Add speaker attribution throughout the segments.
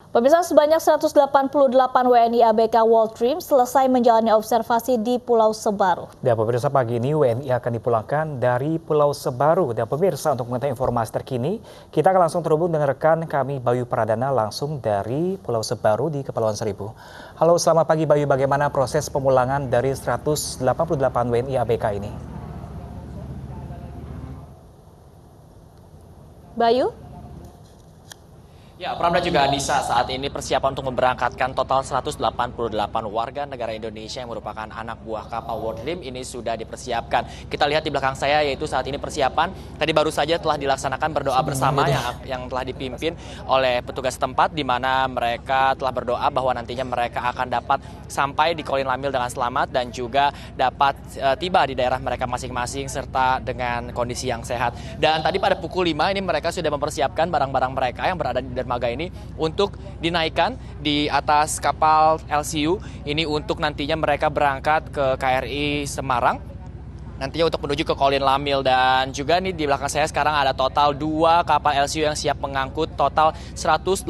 Speaker 1: Pemirsa, sebanyak 188 WNI ABK World Dream selesai menjalani observasi di Pulau Sebaru.
Speaker 2: Dan pemirsa, pagi ini WNI akan dipulangkan dari Pulau Sebaru. Dan pemirsa, untuk mengetahui informasi terkini, kita akan langsung terhubung dengan rekan kami Bayu Pradana langsung dari Pulau Sebaru di Kepulauan Seribu. Halo, selamat pagi Bayu. Bagaimana proses pemulangan dari 188 WNI ABK ini?
Speaker 1: Bayu?
Speaker 3: Ya, Pramda juga Anissa, saat ini persiapan untuk memberangkatkan total 188 warga negara Indonesia yang merupakan anak buah kapal World Dream ini sudah dipersiapkan. Kita lihat di belakang saya, yaitu saat ini persiapan tadi baru saja telah dilaksanakan berdoa bersama yang telah dipimpin oleh petugas setempat, di mana mereka telah berdoa bahwa nantinya mereka akan dapat sampai di Kolin Lamil dengan selamat dan juga dapat tiba di daerah mereka masing-masing serta dengan kondisi yang sehat. Dan tadi pada pukul 5 ini mereka sudah mempersiapkan barang-barang mereka yang berada di dermaga ini untuk dinaikkan di atas kapal LCU ini untuk nantinya mereka berangkat ke KRI Semarang nantinya untuk menuju ke Kolin Lamil. Dan juga nih di belakang saya sekarang ada total 2 kapal LCU yang siap mengangkut total 188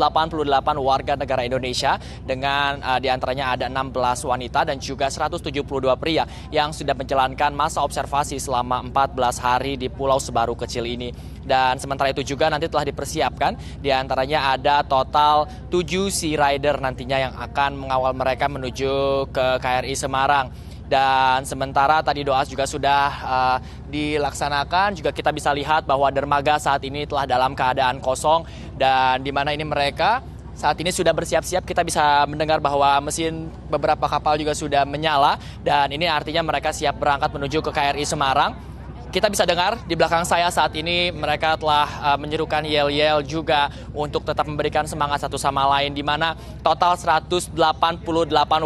Speaker 3: warga negara Indonesia dengan diantaranya ada 16 wanita dan juga 172 pria yang sudah menjalankan masa observasi selama 14 hari di Pulau Sebaru kecil ini. Dan sementara itu juga nanti telah dipersiapkan diantaranya ada total 7 Sea Rider nantinya yang akan mengawal mereka menuju ke KRI Semarang. Dan sementara tadi doa juga sudah dilaksanakan, juga kita bisa lihat bahwa dermaga saat ini telah dalam keadaan kosong dan di mana ini mereka saat ini sudah bersiap-siap. Kita bisa mendengar bahwa mesin beberapa kapal juga sudah menyala dan ini artinya mereka siap berangkat menuju ke KRI Semarang. Kita bisa dengar di belakang saya saat ini mereka telah menyerukan yel-yel juga untuk tetap memberikan semangat satu sama lain, di mana total 188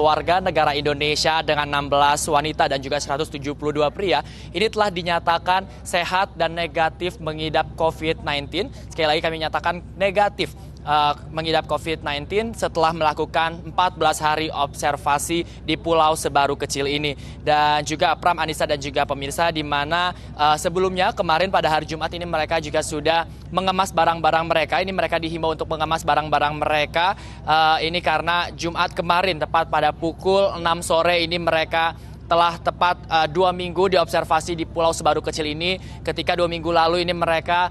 Speaker 3: warga negara Indonesia dengan 16 wanita dan juga 172 pria ini telah dinyatakan sehat dan negatif mengidap COVID-19. Sekali lagi kami nyatakan negatif mengidap COVID-19 setelah melakukan 14 hari observasi di Pulau Sebaru kecil ini. Dan juga Pram, Anissa dan juga pemirsa, di mana sebelumnya kemarin pada hari Jumat ini mereka juga sudah mengemas barang-barang mereka. Ini mereka dihimbau untuk mengemas barang-barang mereka. Ini karena Jumat kemarin tepat pada pukul 6 sore ini mereka telah tepat 2 minggu diobservasi di Pulau Sebaru kecil ini. Ketika 2 minggu lalu ini mereka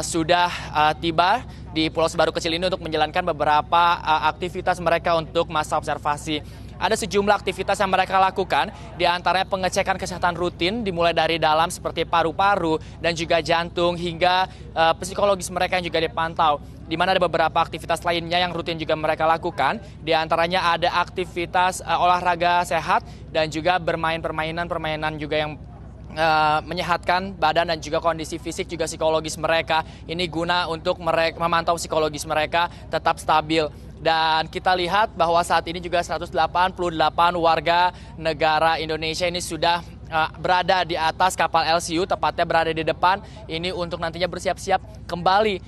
Speaker 3: sudah tiba di Pulau Sebaru kecil ini untuk menjalankan beberapa aktivitas mereka untuk masa observasi. Ada sejumlah aktivitas yang mereka lakukan, di antaranya pengecekan kesehatan rutin dimulai dari dalam seperti paru-paru dan juga jantung hingga psikologis mereka yang juga dipantau. Di mana ada beberapa aktivitas lainnya yang rutin juga mereka lakukan, di antaranya ada aktivitas olahraga sehat dan juga bermain permainan juga yang menyehatkan badan dan juga kondisi fisik juga psikologis mereka. Ini guna untuk memantau psikologis mereka tetap stabil. Dan kita lihat bahwa saat ini juga 188 warga negara Indonesia ini sudah berada di atas kapal LCU, tepatnya berada di depan ini untuk nantinya bersiap-siap kembali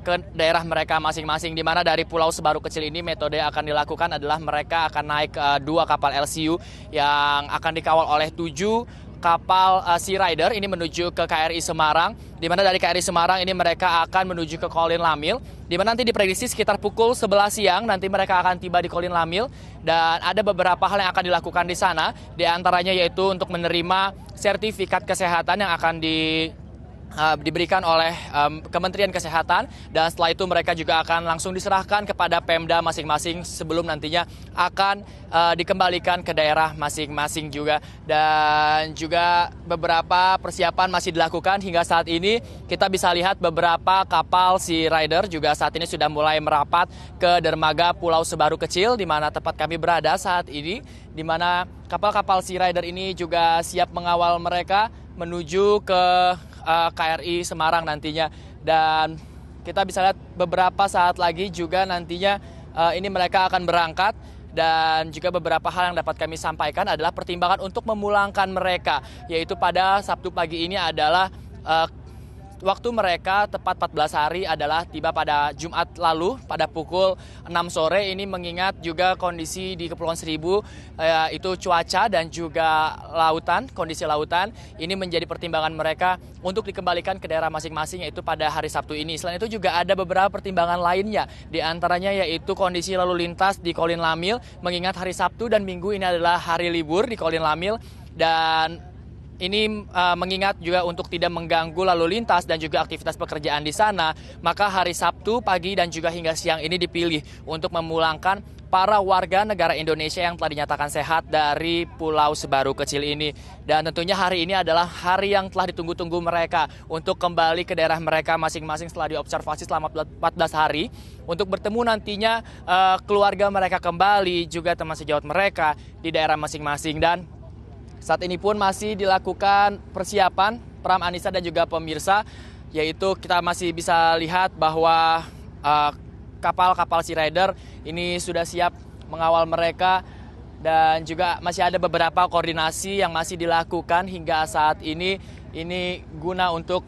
Speaker 3: ke daerah mereka masing-masing, di mana dari Pulau Sebaru kecil ini metode yang akan dilakukan adalah mereka akan naik 2 kapal LCU yang akan dikawal oleh 7 kapal Sea Rider ini menuju ke KRI Semarang, di mana dari KRI Semarang ini mereka akan menuju ke Kolin Lamil, di mana nanti diprediksi sekitar pukul 11 siang nanti mereka akan tiba di Kolin Lamil. Dan ada beberapa hal yang akan dilakukan di sana, di antaranya yaitu untuk menerima sertifikat kesehatan yang akan diberikan oleh Kementerian Kesehatan, dan setelah itu mereka juga akan langsung diserahkan kepada Pemda masing-masing sebelum nantinya akan dikembalikan ke daerah masing-masing juga. Dan juga beberapa persiapan masih dilakukan hingga saat ini. Kita bisa lihat beberapa kapal Sea Rider juga saat ini sudah mulai merapat ke dermaga Pulau Sebaru kecil, di mana tempat kami berada saat ini, di mana kapal-kapal Sea Rider ini juga siap mengawal mereka menuju ke KRI Semarang nantinya. Dan kita bisa lihat beberapa saat lagi juga nantinya ini mereka akan berangkat. Dan juga beberapa hal yang dapat kami sampaikan adalah pertimbangan untuk memulangkan mereka, yaitu pada Sabtu pagi ini adalah waktu mereka tepat 14 hari adalah tiba pada Jumat lalu pada pukul 6 sore. Ini mengingat juga kondisi di Kepulauan Seribu itu cuaca dan juga lautan, kondisi lautan ini menjadi pertimbangan mereka untuk dikembalikan ke daerah masing-masing yaitu pada hari Sabtu ini. Selain itu juga ada beberapa pertimbangan lainnya, di antaranya yaitu kondisi lalu lintas di Kolin Lamil, mengingat hari Sabtu dan Minggu ini adalah hari libur di Kolin Lamil, dan ini mengingat juga untuk tidak mengganggu lalu lintas dan juga aktivitas pekerjaan di sana, maka hari Sabtu pagi dan juga hingga siang ini dipilih untuk memulangkan para warga negara Indonesia yang telah dinyatakan sehat dari Pulau Sebaru kecil ini. Dan tentunya hari ini adalah hari yang telah ditunggu-tunggu mereka untuk kembali ke daerah mereka masing-masing setelah diobservasi selama 14 hari untuk bertemu nantinya keluarga mereka kembali, juga teman sejawat mereka di daerah masing-masing. Dan saat ini pun masih dilakukan persiapan Pram, Anissa dan juga pemirsa, yaitu kita masih bisa lihat bahwa kapal-kapal Sea Rider ini sudah siap mengawal mereka, dan juga masih ada beberapa koordinasi yang masih dilakukan hingga saat ini guna untuk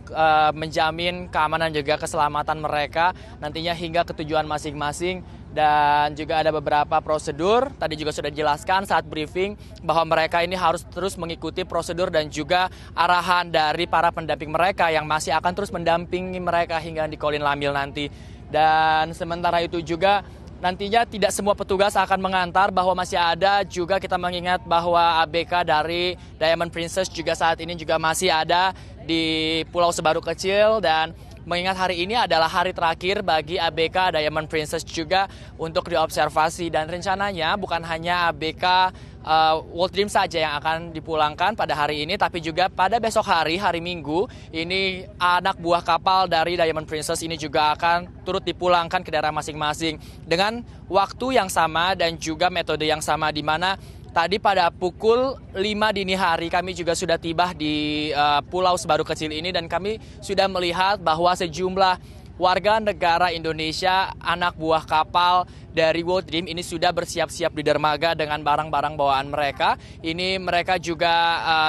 Speaker 3: menjamin keamanan juga keselamatan mereka nantinya hingga ke tujuan masing-masing. Dan juga ada beberapa prosedur, tadi juga sudah dijelaskan saat briefing bahwa mereka ini harus terus mengikuti prosedur dan juga arahan dari para pendamping mereka yang masih akan terus mendampingi mereka hingga di Kolin Lamil nanti. Dan sementara itu juga nantinya tidak semua petugas akan mengantar, bahwa masih ada juga, kita mengingat bahwa ABK dari Diamond Princess juga saat ini juga masih ada di Pulau Sebaru kecil, dan mengingat hari ini adalah hari terakhir bagi ABK Diamond Princess juga untuk diobservasi. Dan rencananya bukan hanya ABK World Dream saja yang akan dipulangkan pada hari ini, tapi juga pada besok hari, hari Minggu, ini anak buah kapal dari Diamond Princess ini juga akan turut dipulangkan ke daerah masing-masing dengan waktu yang sama dan juga metode yang sama, di mana tadi pada pukul 5 dini hari kami juga sudah tiba di Pulau Sebaru kecil ini, dan kami sudah melihat bahwa sejumlah warga negara Indonesia, anak buah kapal dari World Dream ini sudah bersiap-siap di dermaga dengan barang-barang bawaan mereka. Ini mereka juga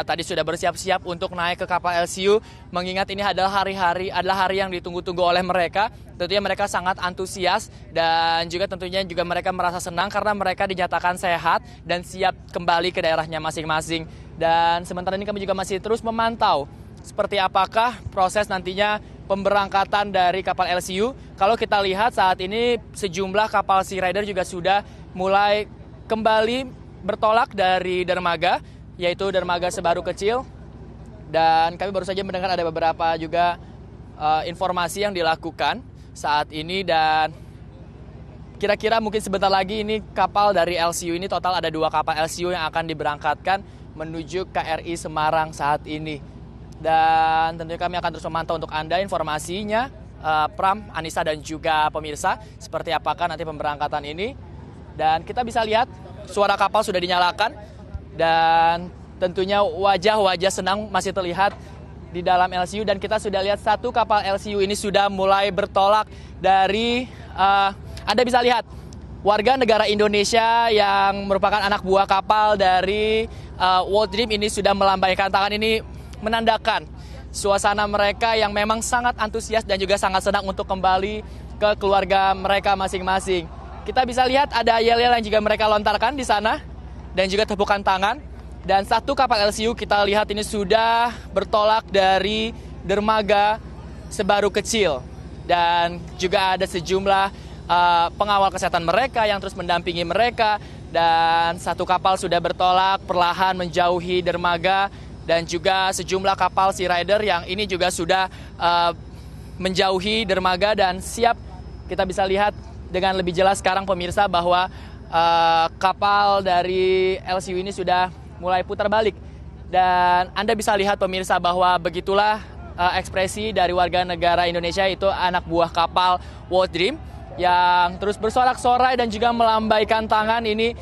Speaker 3: tadi sudah bersiap-siap untuk naik ke kapal LCU, mengingat ini adalah hari yang ditunggu-tunggu oleh mereka. Tentunya mereka sangat antusias, dan juga tentunya juga mereka merasa senang karena mereka dinyatakan sehat dan siap kembali ke daerahnya masing-masing. Dan sementara ini kami juga masih terus memantau seperti apakah proses nantinya pemberangkatan dari kapal LCU. Kalau kita lihat saat ini sejumlah kapal Sea Rider juga sudah mulai kembali bertolak dari dermaga, yaitu dermaga Sebaru kecil. Dan kami baru saja mendengar ada beberapa juga informasi yang dilakukan saat ini, dan kira-kira mungkin sebentar lagi ini kapal dari LCU ini, total ada 2 kapal LCU yang akan diberangkatkan menuju KRI Semarang saat ini. Dan tentunya kami akan terus memantau untuk Anda informasinya, Pram, Anissa dan juga pemirsa, seperti apakah nanti pemberangkatan ini. Dan kita bisa lihat suara kapal sudah dinyalakan, dan tentunya wajah-wajah senang masih terlihat di dalam LCU. Dan kita sudah lihat satu kapal LCU ini sudah mulai bertolak dari, Anda bisa lihat warga negara Indonesia yang merupakan anak buah kapal dari World Dream ini sudah melambaikan tangan, ini menandakan suasana mereka yang memang sangat antusias dan juga sangat senang untuk kembali ke keluarga mereka masing-masing. Kita bisa lihat ada yel-yel yang juga mereka lontarkan di sana, dan juga tepukan tangan. Dan satu kapal LCU kita lihat ini sudah bertolak dari dermaga Sebaru kecil, dan juga ada sejumlah pengawal kesehatan mereka yang terus mendampingi mereka. Dan satu kapal sudah bertolak perlahan menjauhi dermaga, dan juga sejumlah kapal Sea Rider yang ini juga sudah menjauhi dermaga dan siap. Kita bisa lihat dengan lebih jelas sekarang pemirsa bahwa kapal dari LCU ini sudah mulai putar balik. Dan Anda bisa lihat pemirsa bahwa begitulah ekspresi dari warga negara Indonesia, itu anak buah kapal World Dream, yang terus bersorak-sorai dan juga melambaikan tangan ini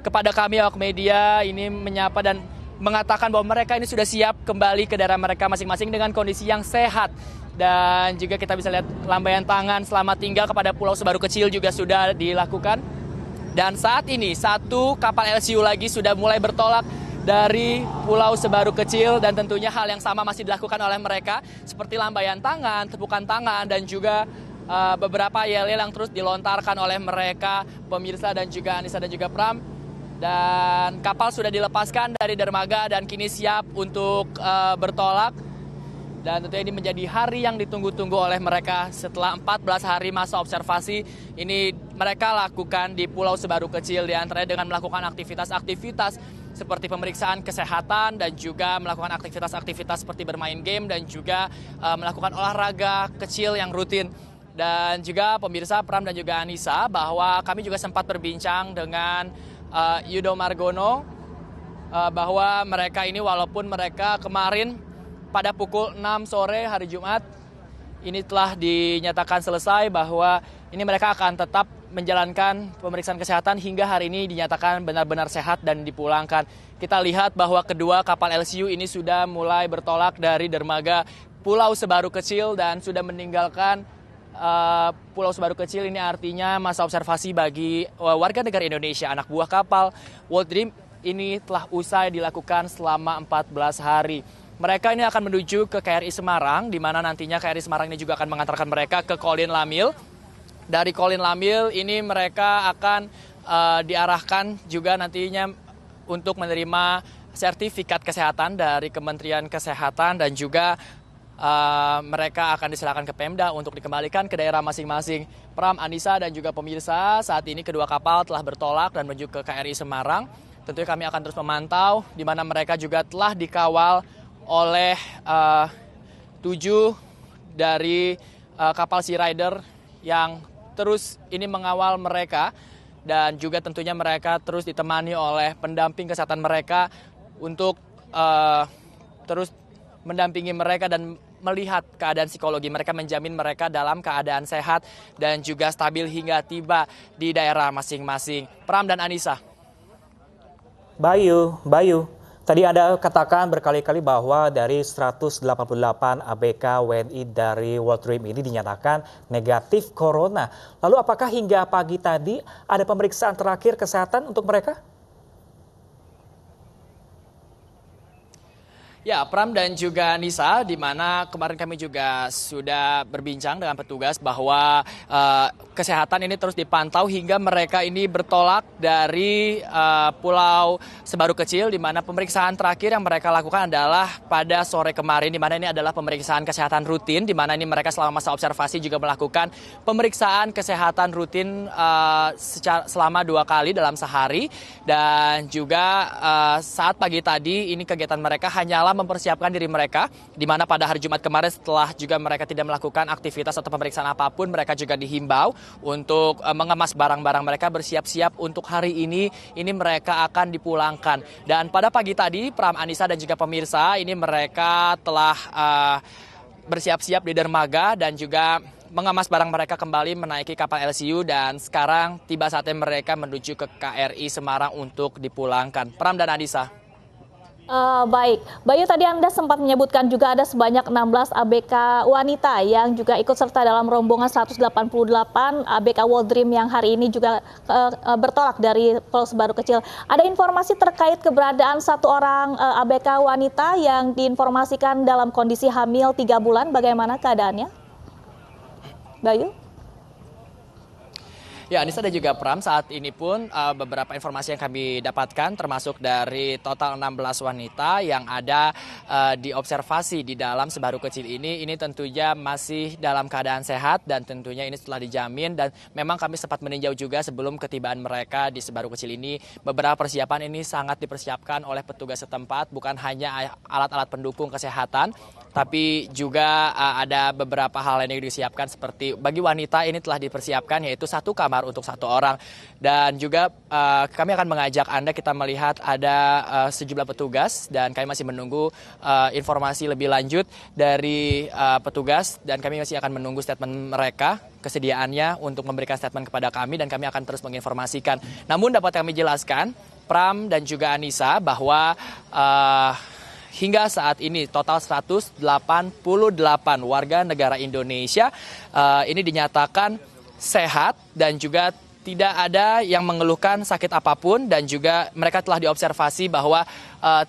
Speaker 3: kepada kami awak media, ini menyapa dan mengatakan bahwa mereka ini sudah siap kembali ke daerah mereka masing-masing dengan kondisi yang sehat. Dan juga kita bisa lihat lambaian tangan selamat tinggal kepada Pulau Sebaru kecil juga sudah dilakukan. Dan saat ini satu kapal LCU lagi sudah mulai bertolak dari Pulau Sebaru kecil, dan tentunya hal yang sama masih dilakukan oleh mereka seperti lambaian tangan, tepukan tangan, dan juga beberapa yel-yel yang terus dilontarkan oleh mereka, pemirsa dan juga Anissa dan juga Pram. Dan kapal sudah dilepaskan dari dermaga dan kini siap untuk bertolak. Dan tentunya ini menjadi hari yang ditunggu-tunggu oleh mereka setelah 14 hari masa observasi. Ini mereka lakukan di Pulau Sebaru kecil, diantaranya dengan melakukan aktivitas-aktivitas seperti pemeriksaan kesehatan dan juga melakukan aktivitas-aktivitas seperti bermain game dan juga melakukan olahraga kecil yang rutin. Dan juga pemirsa Pram dan juga Anissa, bahwa kami juga sempat berbincang dengan Yudo Margono bahwa mereka ini walaupun mereka kemarin pada pukul 6 sore hari Jumat ini telah dinyatakan selesai, bahwa ini mereka akan tetap menjalankan pemeriksaan kesehatan hingga hari ini dinyatakan benar-benar sehat dan dipulangkan. Kita lihat bahwa kedua kapal LCU ini sudah mulai bertolak dari dermaga Pulau Sebaru kecil dan sudah meninggalkan Pulau Sebaru kecil. Ini artinya masa observasi bagi warga negara Indonesia anak buah kapal World Dream ini telah usai dilakukan selama 14 hari. Mereka ini akan menuju ke KRI Semarang, di mana nantinya KRI Semarang ini juga akan mengantarkan mereka ke Kolin Lamil. Dari Kolin Lamil ini mereka akan diarahkan juga nantinya untuk menerima sertifikat kesehatan dari Kementerian Kesehatan, dan juga mereka akan diserahkan ke Pemda untuk dikembalikan ke daerah masing-masing. Pram, Anissa, dan juga pemirsa, saat ini kedua kapal telah bertolak dan menuju ke KRI Semarang. Tentunya kami akan terus memantau, di mana mereka juga telah dikawal oleh 7 dari kapal Sea Rider yang terus ini mengawal mereka, dan juga tentunya mereka terus ditemani oleh pendamping kesehatan mereka untuk terus mendampingi mereka dan melihat keadaan psikologi mereka, menjamin mereka dalam keadaan sehat dan juga stabil hingga tiba di daerah masing-masing. Pram dan Anissa.
Speaker 2: Bayu. Tadi Anda katakan berkali-kali bahwa dari 188 ABK WNI dari World Dream ini dinyatakan negatif corona. Lalu apakah hingga pagi tadi ada pemeriksaan terakhir kesehatan untuk mereka?
Speaker 3: Ya, Pram dan juga Nisa, di mana kemarin kami juga sudah berbincang dengan petugas bahwa kesehatan ini terus dipantau hingga mereka ini bertolak dari Pulau Sebaru kecil, di mana pemeriksaan terakhir yang mereka lakukan adalah pada sore kemarin, di mana ini adalah pemeriksaan kesehatan rutin, di mana ini mereka selama masa observasi juga melakukan pemeriksaan kesehatan rutin selama 2 kali dalam sehari, dan juga saat pagi tadi ini kegiatan mereka hanyalah mempersiapkan diri mereka, di mana pada hari Jumat kemarin setelah juga mereka tidak melakukan aktivitas atau pemeriksaan apapun, mereka juga dihimbau untuk mengemas barang-barang mereka, bersiap-siap untuk hari ini mereka akan dipulangkan. Dan pada pagi tadi, Pram, Anissa, dan juga pemirsa, ini mereka telah bersiap-siap di dermaga dan juga mengemas barang mereka kembali menaiki kapal LCU, dan sekarang tiba saatnya mereka menuju ke KRI Semarang untuk dipulangkan. Pram dan Anissa.
Speaker 1: Baik, Bayu, tadi Anda sempat menyebutkan juga ada sebanyak 16 ABK wanita yang juga ikut serta dalam rombongan 188 ABK World Dream yang hari ini juga bertolak dari Pulau Sebaru kecil. Ada informasi terkait keberadaan 1 orang ABK wanita yang diinformasikan dalam kondisi hamil 3 bulan. Bagaimana keadaannya, Bayu?
Speaker 3: Ya, Anissa dan juga Pram, saat ini pun beberapa informasi yang kami dapatkan termasuk dari total 16 wanita yang ada diobservasi di dalam Sebaru kecil ini tentunya masih dalam keadaan sehat, dan tentunya ini setelah dijamin, dan memang kami sempat meninjau juga sebelum ketibaan mereka di Sebaru kecil ini. Beberapa persiapan ini sangat dipersiapkan oleh petugas setempat, bukan hanya alat-alat pendukung kesehatan, tapi juga ada beberapa hal lain yang disiapkan, seperti bagi wanita ini telah dipersiapkan yaitu 1 kamar untuk 1 orang, dan juga kami akan mengajak Anda kita melihat ada sejumlah petugas, dan kami masih menunggu informasi lebih lanjut dari petugas, dan kami masih akan menunggu statement mereka, kesediaannya untuk memberikan statement kepada kami, dan kami akan terus menginformasikan. Namun dapat kami jelaskan, Pram dan juga Anissa, bahwa hingga saat ini total 188 warga negara Indonesia ini dinyatakan sehat dan juga tidak ada yang mengeluhkan sakit apapun dan juga mereka telah diobservasi bahwa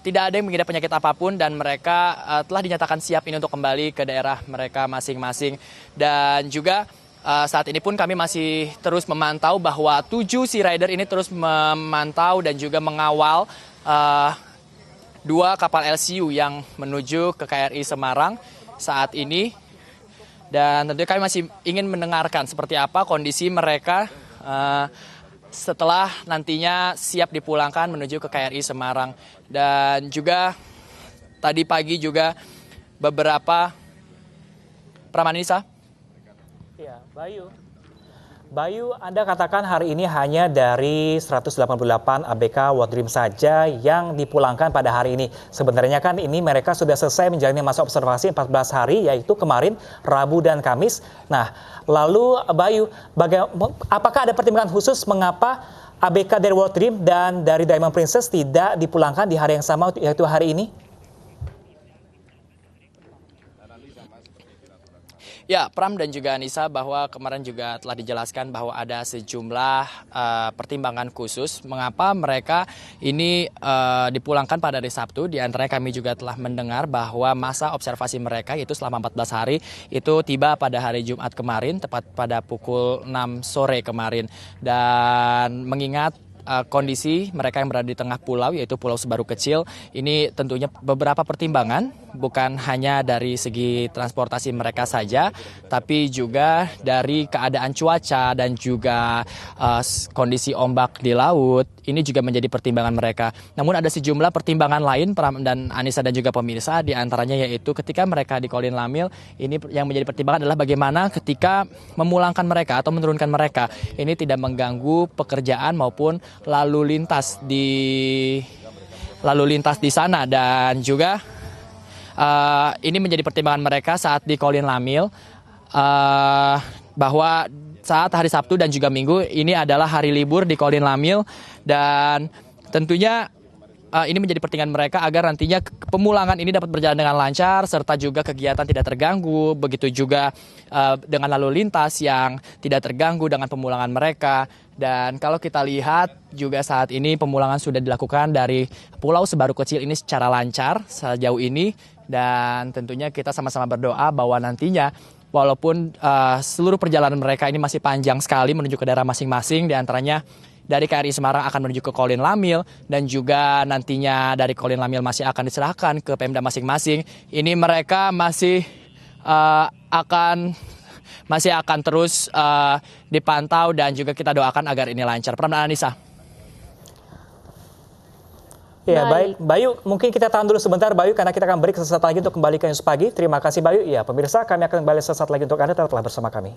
Speaker 3: tidak ada yang mengidap penyakit apapun dan mereka telah dinyatakan siap ini untuk kembali ke daerah mereka masing-masing. Dan juga saat ini pun kami masih terus memantau bahwa 7 Sea Rider ini terus memantau dan juga mengawal 2 kapal LCU yang menuju ke KRI Semarang saat ini. Dan tentunya kami masih ingin mendengarkan seperti apa kondisi mereka setelah nantinya siap dipulangkan menuju ke KRI Semarang. Dan juga tadi pagi juga beberapa Pramanisa.
Speaker 2: Ya, Bayu, Anda katakan hari ini hanya dari 188 ABK World Dream saja yang dipulangkan pada hari ini. Sebenarnya kan ini mereka sudah selesai menjalani masa observasi 14 hari, yaitu kemarin, Rabu dan Kamis. Nah, lalu Bayu, apakah ada pertimbangan khusus mengapa ABK dari World Dream dan dari Diamond Princess tidak dipulangkan di hari yang sama, yaitu hari ini?
Speaker 3: Ya, Pram dan juga Anissa, bahwa kemarin juga telah dijelaskan bahwa ada sejumlah pertimbangan khusus mengapa mereka ini dipulangkan pada hari Sabtu. Di antaranya kami juga telah mendengar bahwa masa observasi mereka yaitu selama 14 hari itu tiba pada hari Jumat kemarin, tepat pada pukul 6 sore kemarin. Dan mengingat kondisi mereka yang berada di tengah pulau, yaitu Pulau Sebaru Kecil, ini tentunya beberapa pertimbangan, bukan hanya dari segi transportasi mereka saja, tapi juga dari keadaan cuaca dan juga kondisi ombak di laut, ini juga menjadi pertimbangan mereka. Namun ada sejumlah pertimbangan lain, Pram dan Anissa dan juga pemirsa, di antaranya yaitu ketika mereka di Kolin Lamil, ini yang menjadi pertimbangan adalah bagaimana ketika memulangkan mereka atau menurunkan mereka, ini tidak mengganggu pekerjaan maupun lalu lintas di sana. Dan juga ini menjadi pertimbangan mereka saat di Kolin Lamil, bahwa saat hari Sabtu dan juga Minggu ini adalah hari libur di Kolin Lamil, dan tentunya ini menjadi pertimbangan mereka agar nantinya pemulangan ini dapat berjalan dengan lancar serta juga kegiatan tidak terganggu, begitu juga dengan lalu lintas yang tidak terganggu dengan pemulangan mereka. Dan kalau kita lihat juga saat ini pemulangan sudah dilakukan dari Pulau Sebaru Kecil ini secara lancar sejauh ini, dan tentunya kita sama-sama berdoa bahwa nantinya walaupun seluruh perjalanan mereka ini masih panjang sekali menuju ke daerah masing-masing, di antaranya dari KRI Semarang akan menuju ke Kolin Lamil, dan juga nantinya dari Kolin Lamil masih akan diserahkan ke Pemda masing-masing. Ini mereka masih akan terus dipantau dan juga kita doakan agar ini lancar. Pram dan Anissa.
Speaker 2: Ya, baik. Bayu, mungkin kita tahan dulu sebentar, Bayu, karena kita akan break sesaat lagi untuk kembali ke News Pagi. Terima kasih, Bayu. Ya, pemirsa, kami akan kembali sesaat lagi untuk Anda, tetaplah bersama kami.